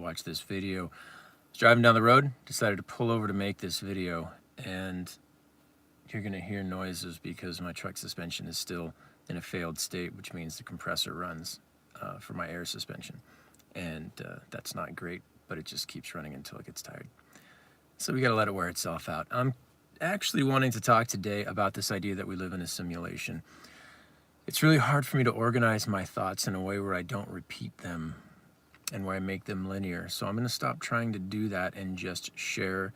watch this video. I was driving down the road, decided to pull over to make this video, and you're gonna hear noises because my truck suspension is still in a failed state, which means the compressor runs for my air suspension. And that's not great, but it just keeps running until it gets tired. So we gotta let it wear itself out. I'm actually wanting to talk today about this idea that we live in a simulation. It's really hard for me to organize my thoughts in a way where I don't repeat them and where I make them linear. So I'm gonna stop trying to do that and just share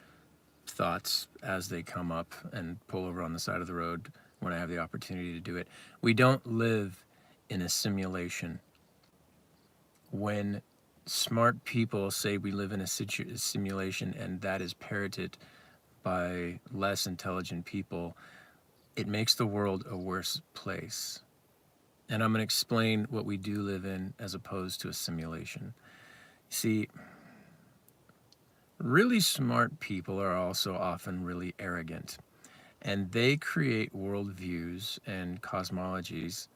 thoughts as they come up and pull over on the side of the road when I have the opportunity to do it. We don't live in a simulation. When smart people say we live in a simulation and that is parroted by less intelligent people, it makes the world a worse place. And I'm going to explain what we do live in as opposed to a simulation. See, really smart people are also often really arrogant, and they create worldviews and cosmologies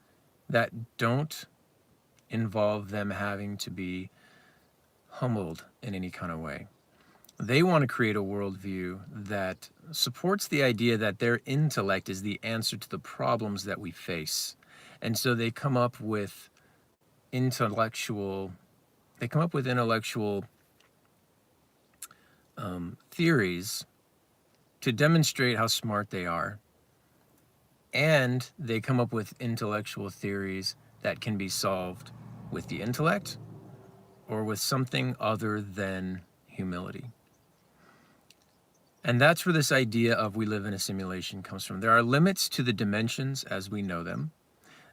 that don't involve them having to be humbled in any kind of way. They want to create a worldview that supports the idea that their intellect is the answer to the problems that we face. And so they come up with intellectual theories to demonstrate how smart they are. And they come up with intellectual theories that can be solved with the intellect or with something other than humility. And that's where this idea of we live in a simulation comes from. There are limits to the dimensions as we know them.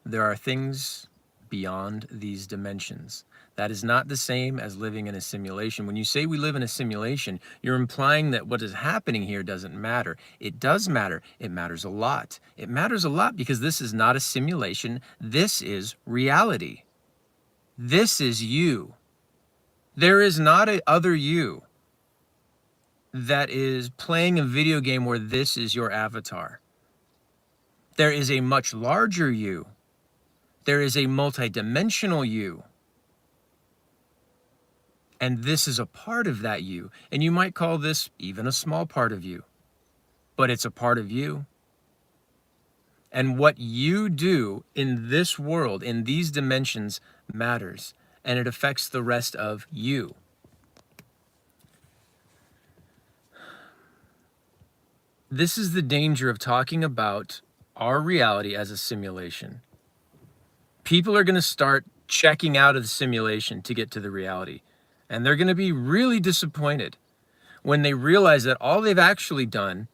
There are things beyond these dimensions. That is not the same as living in a simulation. When you say we live in a simulation, you're implying that what is happening here doesn't matter. It does matter. It matters a lot. It matters a lot because this is not a simulation. This is reality. This is you. There is not a other you that is playing a video game where this is your avatar. There is a much larger you. There is a multidimensional you. And this is a part of that you. And you might call this even a small part of you. But it's a part of you. And what you do in this world, in these dimensions, matters. And it affects the rest of you. This is the danger of talking about our reality as a simulation. People are going to start checking out of the simulation to get to the reality. And they're going to be really disappointed when they realize that all they've actually done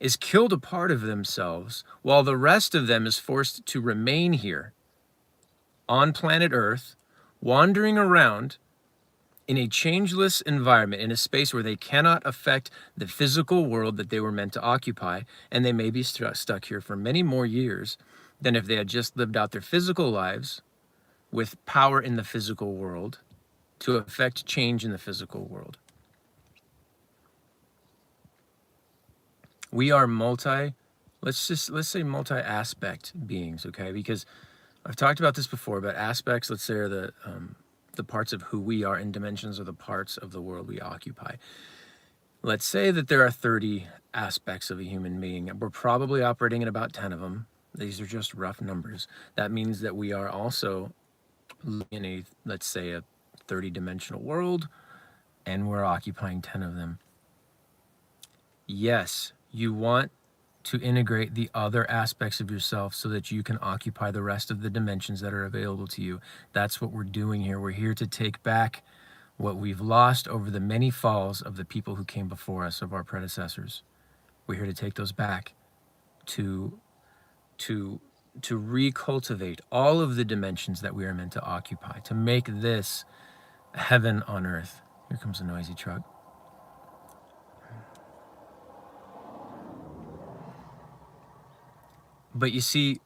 is killed a part of themselves while the rest of them is forced to remain here on planet Earth, wandering around in a changeless environment, in a space where they cannot affect the physical world that they were meant to occupy. And they may be stuck here for many more years than if they had just lived out their physical lives with power in the physical world to affect change in the physical world. We are let's say multi-aspect beings, okay? Because I've talked about this before, but aspects, let's say, are the parts of who we are, and dimensions are the parts of the world we occupy. Let's say that there are 30 aspects of a human being. We're probably operating at about 10 of them. These are just rough numbers. That means that we are also in let's say, a 30-dimensional world, and we're occupying 10 of them. Yes, you want to integrate the other aspects of yourself so that you can occupy the rest of the dimensions that are available to you. That's what we're doing here. We're here to take back what we've lost over the many falls of the people who came before us, of our predecessors. We're here to take those back, to recultivate all of the dimensions that we are meant to occupy, to make this heaven on earth. Here comes a noisy truck. But you see,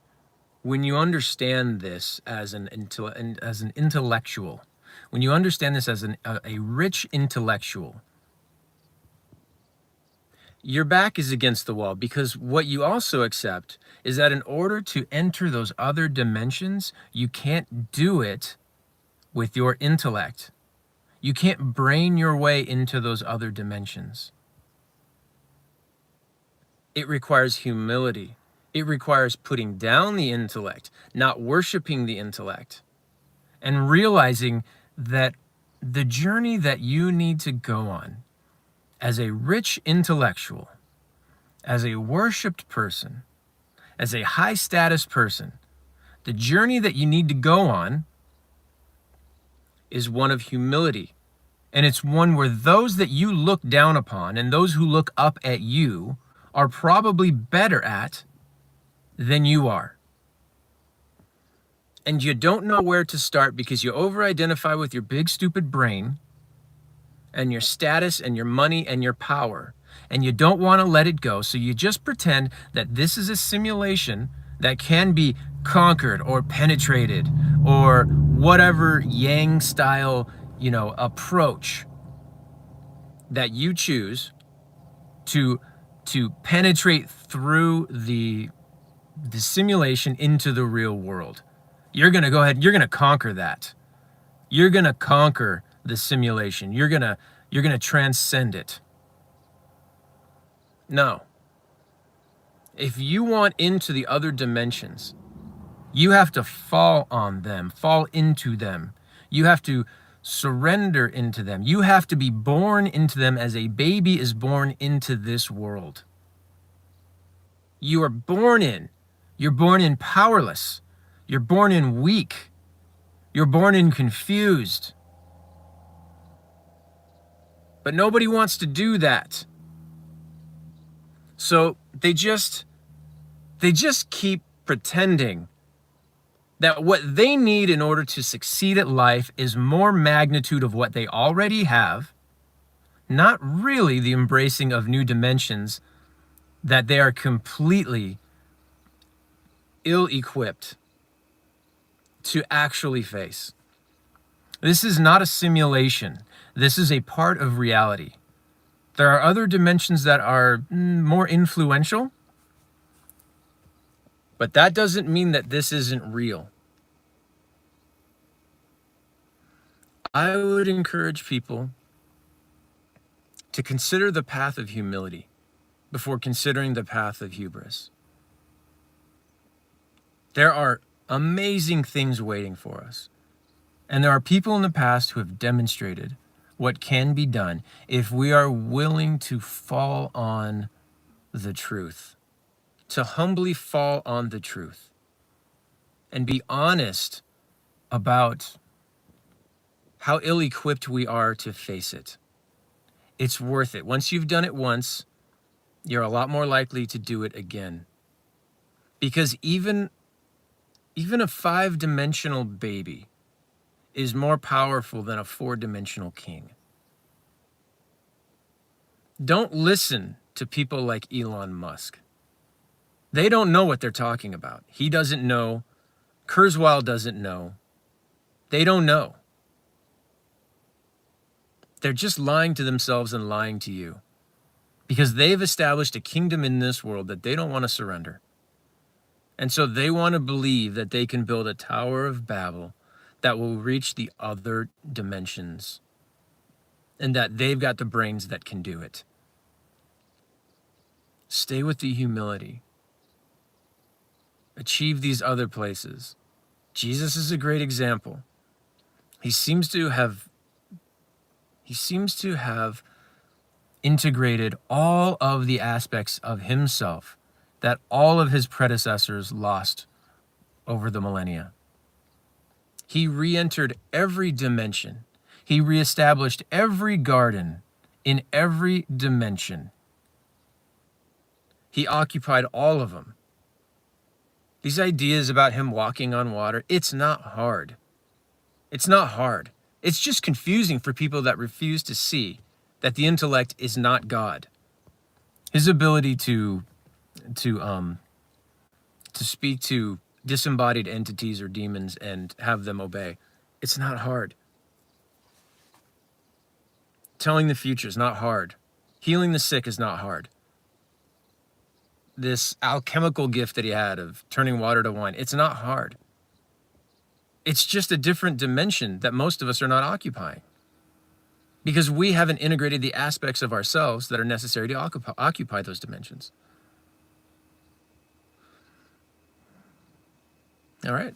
when you understand this as an intellectual, when you understand this as a rich intellectual, your back is against the wall, because what you also accept is that in order to enter those other dimensions, you can't do it with your intellect. You can't brain your way into those other dimensions. It requires humility. It requires putting down the intellect, not worshiping the intellect, and realizing that the journey that you need to go on as a rich intellectual, as a worshiped person, as a high status person, the journey that you need to go on is one of humility. And it's one where those that you look down upon and those who look up at you are probably better at than you are. And you don't know where to start because you over-identify with your big stupid brain and your status and your money and your power. And you don't want to let it go. So you just pretend that this is a simulation that can be conquered or penetrated or whatever Yang style, approach that you choose to penetrate through the simulation into the real world. You're going to go ahead, you're going to conquer that. You're going to conquer the simulation. You're going to transcend it. No. If you want into the other dimensions, you have to fall on them, fall into them. You have to surrender into them. You have to be born into them as a baby is born into this world. You are born in. You're born in powerless. You're born in weak. You're born in confused. But nobody wants to do that. So they just keep pretending that what they need in order to succeed at life is more magnitude of what they already have, not really the embracing of new dimensions that they are completely ill-equipped to actually face. This is not a simulation. This is a part of reality. There are other dimensions that are more influential, but that doesn't mean that this isn't real. I would encourage people to consider the path of humility before considering the path of hubris. There are amazing things waiting for us. And there are people in the past who have demonstrated what can be done if we are willing to fall on the truth, to humbly fall on the truth and be honest about how ill-equipped we are to face it. It's worth it. Once you've done it once, you're a lot more likely to do it again. Because even a 5-dimensional baby is more powerful than a 4-dimensional king. Don't listen to people like Elon Musk. They don't know what they're talking about. He doesn't know. Kurzweil doesn't know. They don't know. They're just lying to themselves and lying to you because they've established a kingdom in this world that they don't want to surrender. And so they want to believe that they can build a Tower of Babel that will reach the other dimensions and that they've got the brains that can do it. Stay with the humility. Achieve these other places. Jesus is a great example. He seems to have integrated all of the aspects of himself that all of his predecessors lost over the millennia. He re-entered every dimension. He reestablished every garden in every dimension. He occupied all of them. These ideas about him walking on water, it's not hard. It's not hard. It's just confusing for people that refuse to see that the intellect is not God. His ability to speak to disembodied entities or demons and have them obey, it's not hard. Telling the future is not hard. Healing the sick is not hard. This alchemical gift that he had of turning water to wine, it's not hard. It's just a different dimension that most of us are not occupying. because we haven't integrated the aspects of ourselves that are necessary to occupy those dimensions. All right.